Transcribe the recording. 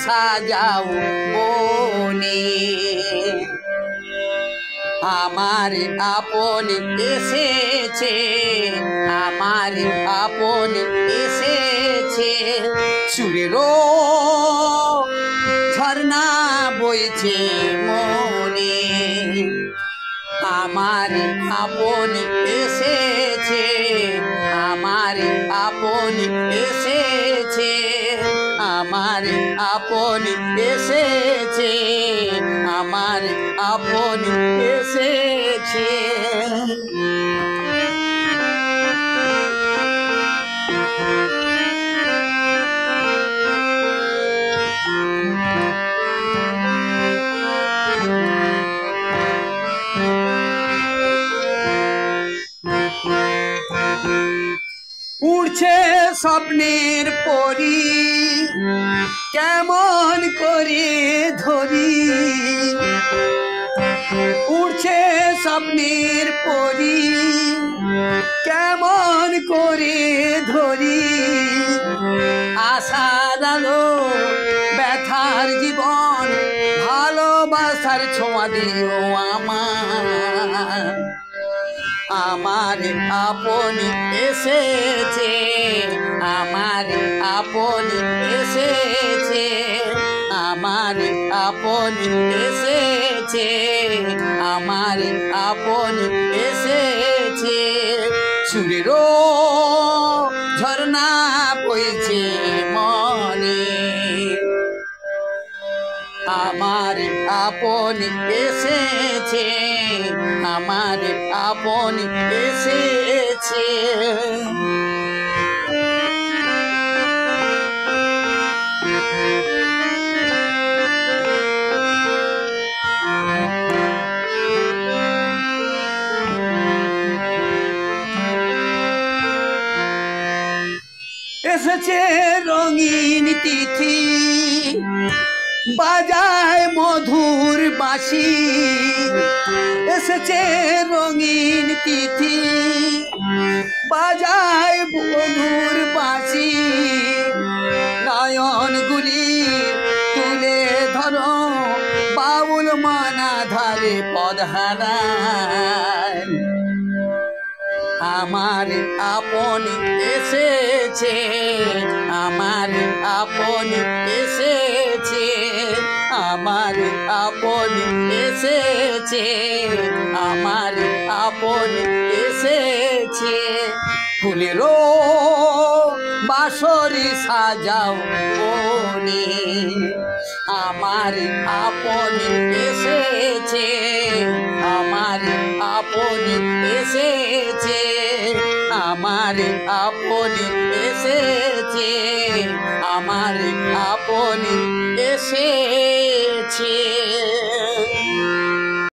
সাজাও বনে আমার আপন এসেছে আমার আপন এসেছে সুরেরও ঝর্ণা বইছে মনে আমার আপন এসেছে আমার আপন এসেছে আমার আপন এসেছে আমার আপন এসেছে উড়ছে স্বপ্নের পরি কেমন করে ধরি উড়ছে স্বপ্নের পরি কেমন করে ধরি আশার আলো ব্যথার জীবন ভালোবাসার ছোঁয়া দিও আমার আপন এসেছে আমার আপন এসেছে আমার আপন এসেছে আমার আপন এসেছে সুরেরও ঝর্ণা বইছে মনে আমার আপন এসেছে আমার আপন এসেছে এসেছে রঙিন তিথি বাজায় মধুর বাঁশি এসেছে রঙিন তিথি বাজায় মধুর বাঁশি নয়নগুলি তুলে ধরো বাউল মানা ধারে পদহারায় আমার আপন এসেছে আমার আপন এসেছে আমার আপন এসেছে আমার আপন এসেছে ফুলেরও বাঁশরি সাজাও বনে আমার আপন এসেছে আমার আপন এসেছে আমার আপন এসেছে আমার আপন এসেছে